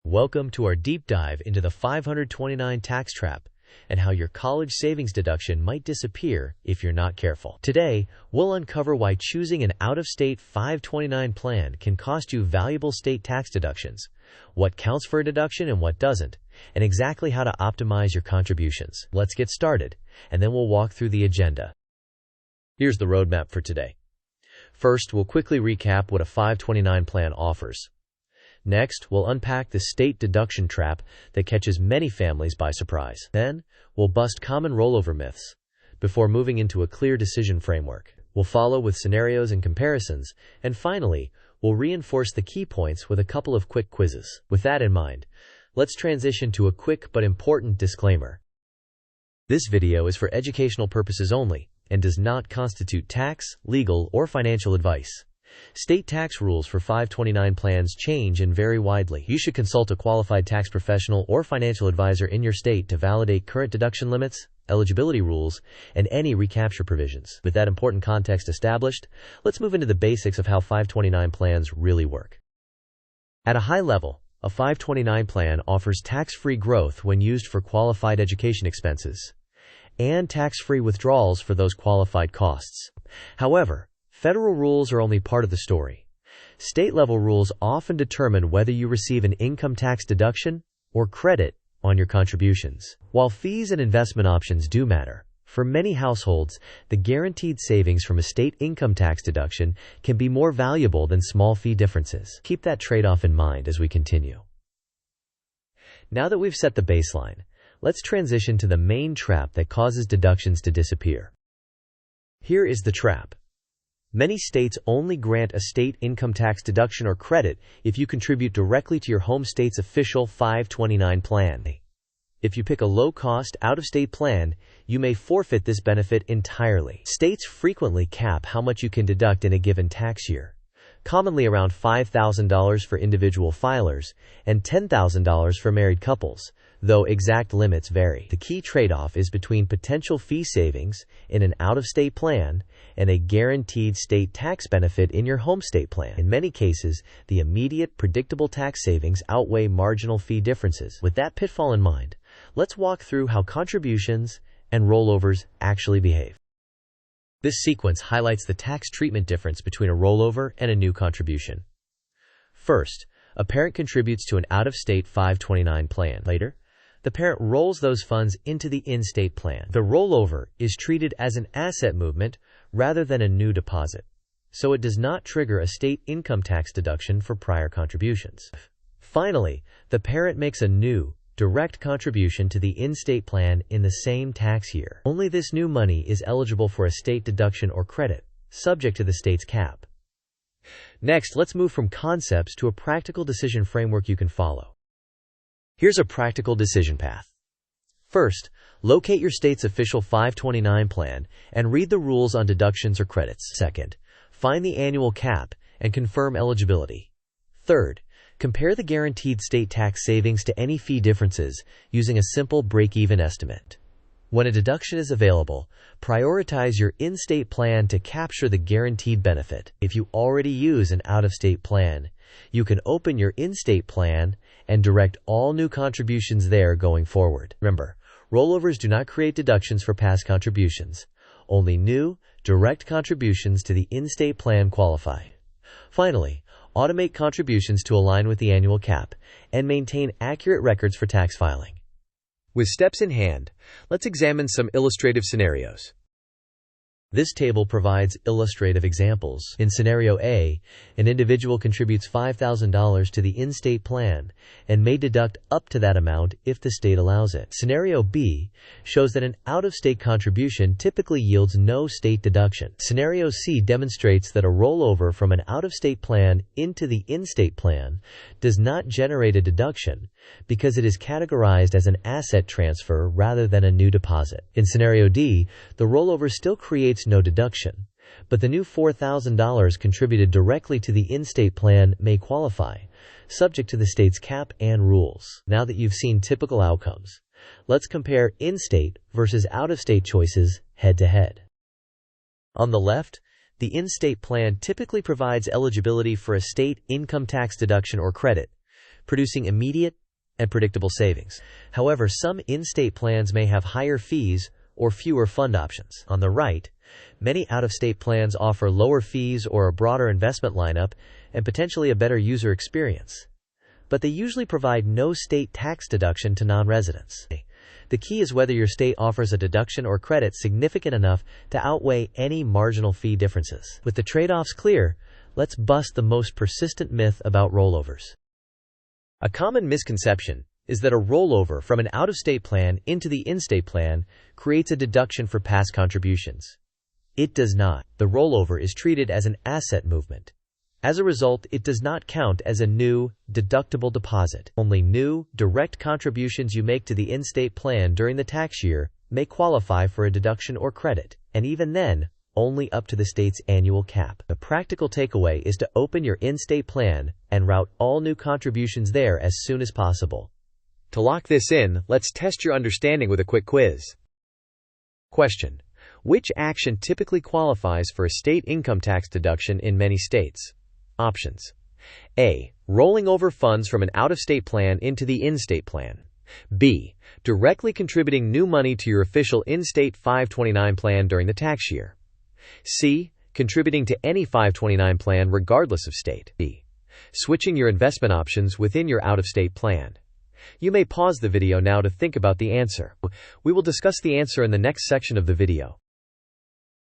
Welcome to our deep dive into the 529 tax trap and how your college savings deduction might disappear if you're not careful. Today, we'll uncover why choosing an out-of-state 529 plan can cost you valuable state tax deductions, what counts for a deduction and what doesn't, and exactly how to optimize your contributions. Let's get started, and then we'll walk through the agenda. Here's the roadmap for today. First, we'll quickly recap what a 529 plan offers. Next, we'll unpack the state deduction trap that catches many families by surprise. Then, we'll bust common rollover myths before moving into a clear decision framework. We'll follow with scenarios and comparisons, and finally, we'll reinforce the key points with a couple of quick quizzes. With that in mind, let's transition to a quick but important disclaimer. This video is for educational purposes only and does not constitute tax, legal, or financial advice. State tax rules for 529 plans change and vary widely. You should consult a qualified tax professional or financial advisor in your state to validate current deduction limits, eligibility rules, and any recapture provisions. With that important context established, let's move into the basics of how 529 plans really work. At a high level, a 529 plan offers tax-free growth when used for qualified education expenses, and tax-free withdrawals for those qualified costs. However, federal rules are only part of the story. State-level rules often determine whether you receive an income tax deduction or credit on your contributions. While fees and investment options do matter, for many households, the guaranteed savings from a state income tax deduction can be more valuable than small fee differences. Keep that trade-off in mind as we continue. Now that we've set the baseline, let's transition to the main trap that causes deductions to disappear. Here is the trap. Many states only grant a state income tax deduction or credit if you contribute directly to your home state's official 529 plan. If you pick a low-cost, out-of-state plan, you may forfeit this benefit entirely. States frequently cap how much you can deduct in a given tax year, commonly around $5,000 for individual filers and $10,000 for married couples, though exact limits vary. The key trade-off is between potential fee savings in an out-of-state plan and a guaranteed state tax benefit in your home state plan. In many cases, the immediate, predictable tax savings outweigh marginal fee differences. With that pitfall in mind, let's walk through how contributions and rollovers actually behave. This sequence highlights the tax treatment difference between a rollover and a new contribution. First, a parent contributes to an out-of-state 529 plan. Later, the parent rolls those funds into the in-state plan. The rollover is treated as an asset movement rather than a new deposit, so it does not trigger a state income tax deduction for prior contributions. Finally, the parent makes a new, direct contribution to the in-state plan in the same tax year. Only this new money is eligible for a state deduction or credit, subject to the state's cap. Next, let's move from concepts to a practical decision framework you can follow. Here's a practical decision path. First, locate your state's official 529 plan and read the rules on deductions or credits. Second, find the annual cap and confirm eligibility. Third, compare the guaranteed state tax savings to any fee differences using a simple break-even estimate. When a deduction is available, prioritize your in-state plan to capture the guaranteed benefit. If you already use an out-of-state plan, you can open your in-state plan and direct all new contributions there going forward. Remember, rollovers do not create deductions for past contributions. Only new, direct contributions to the in-state plan qualify. Finally, automate contributions to align with the annual cap and maintain accurate records for tax filing. With steps in hand, let's examine some illustrative scenarios. This table provides illustrative examples. In Scenario A, an individual contributes $5,000 to the in-state plan and may deduct up to that amount if the state allows it. Scenario B shows that an out-of-state contribution typically yields no state deduction. Scenario C demonstrates that a rollover from an out-of-state plan into the in-state plan does not generate a deduction because it is categorized as an asset transfer rather than a new deposit. In Scenario D, the rollover still creates no deduction, but the new $4,000 contributed directly to the in-state plan may qualify, subject to the state's cap and rules. Now that you've seen typical outcomes, let's compare in-state versus out-of-state choices head-to-head. On the left, the in-state plan typically provides eligibility for a state income tax deduction or credit, producing immediate and predictable savings. However, some in-state plans may have higher fees or fewer fund options. On the right, many out-of-state plans offer lower fees or a broader investment lineup and potentially a better user experience. But they usually provide no state tax deduction to non-residents. The key is whether your state offers a deduction or credit significant enough to outweigh any marginal fee differences. With the trade-offs clear, let's bust the most persistent myth about rollovers. A common misconception is that a rollover from an out-of-state plan into the in-state plan creates a deduction for past contributions. It does not. The rollover is treated as an asset movement. As a result, it does not count as a new, deductible deposit. Only new, direct contributions you make to the in-state plan during the tax year may qualify for a deduction or credit, and even then, only up to the state's annual cap. The practical takeaway is to open your in-state plan and route all new contributions there as soon as possible. To lock this in, let's test your understanding with a quick quiz. Question: which action typically qualifies for a state income tax deduction in many states? Options: A. Rolling over funds from an out-of-state plan into the in-state plan. B. Directly contributing new money to your official in-state 529 plan during the tax year. C. Contributing to any 529 plan regardless of state. D. Switching your investment options within your out-of-state plan. You may pause the video now to think about the answer. We will discuss the answer in the next section of the video.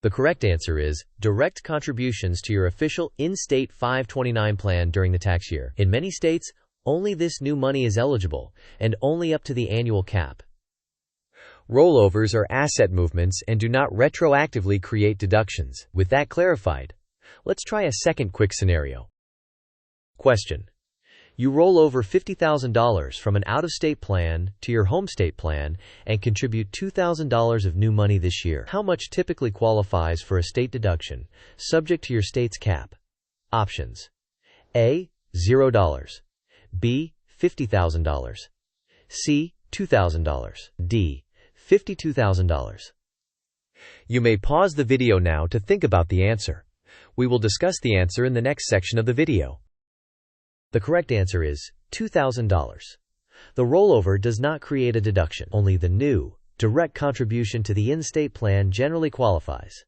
The correct answer is direct contributions to your official in-state 529 plan during the tax year. In many states, only this new money is eligible, and only up to the annual cap. Rollovers are asset movements and do not retroactively create deductions. With that clarified, let's try a second quick scenario. Question: you roll over $50,000 from an out-of-state plan to your home state plan and contribute $2,000 of new money this year. How much typically qualifies for a state deduction, subject to your state's cap? Options: A. $0. B. $50,000. C. $2,000. D. $52,000. You may pause the video now to think about the answer. We will discuss the answer in the next section of the video. The correct answer is $2,000. The rollover does not create a deduction. Only the new, direct contribution to the in-state plan generally qualifies,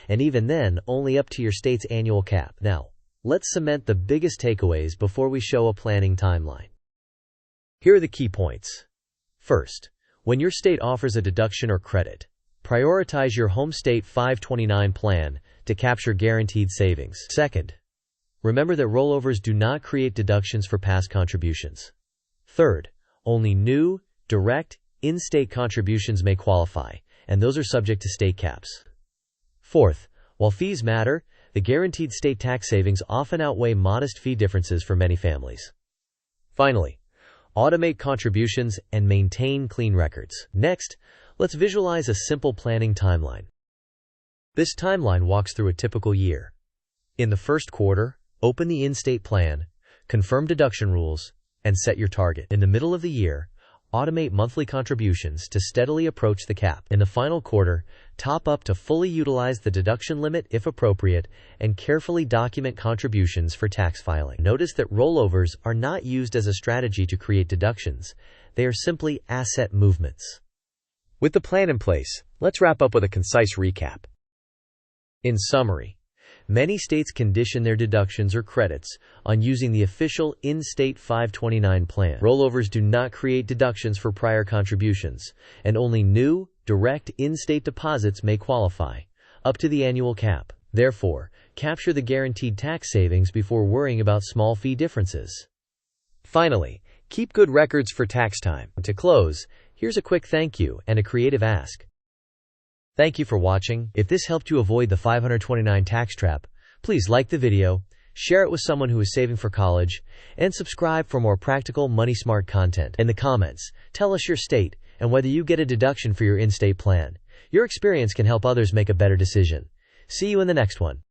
and even then, only up to your state's annual cap. Now, let's cement the biggest takeaways before we show a planning timeline. Here are the key points. First, when your state offers a deduction or credit, prioritize your home state 529 plan to capture guaranteed savings. Second, remember that rollovers do not create deductions for past contributions. Third, only new, direct, in-state contributions may qualify, and those are subject to state caps. Fourth, while fees matter, the guaranteed state tax savings often outweigh modest fee differences for many families. Finally, automate contributions and maintain clean records. Next, let's visualize a simple planning timeline. This timeline walks through a typical year. In the first quarter, open the in-state plan, confirm deduction rules, and set your target. In the middle of the year, automate monthly contributions to steadily approach the cap. In the final quarter, top up to fully utilize the deduction limit if appropriate, and carefully document contributions for tax filing. Notice that rollovers are not used as a strategy to create deductions. They are simply asset movements. With the plan in place, let's wrap up with a concise recap. In summary, many states condition their deductions or credits on using the official in-state 529 plan. Rollovers do not create deductions for prior contributions, and only new, direct in-state deposits may qualify, up to the annual cap. Therefore, capture the guaranteed tax savings before worrying about small fee differences. Finally, keep good records for tax time. To close, here's a quick thank you and a creative ask. Thank you for watching. If this helped you avoid the 529 tax trap, please like the video, share it with someone who is saving for college, and subscribe for more practical, money-smart content. In the comments, tell us your state and whether you get a deduction for your in-state plan. Your experience can help others make a better decision. See you in the next one.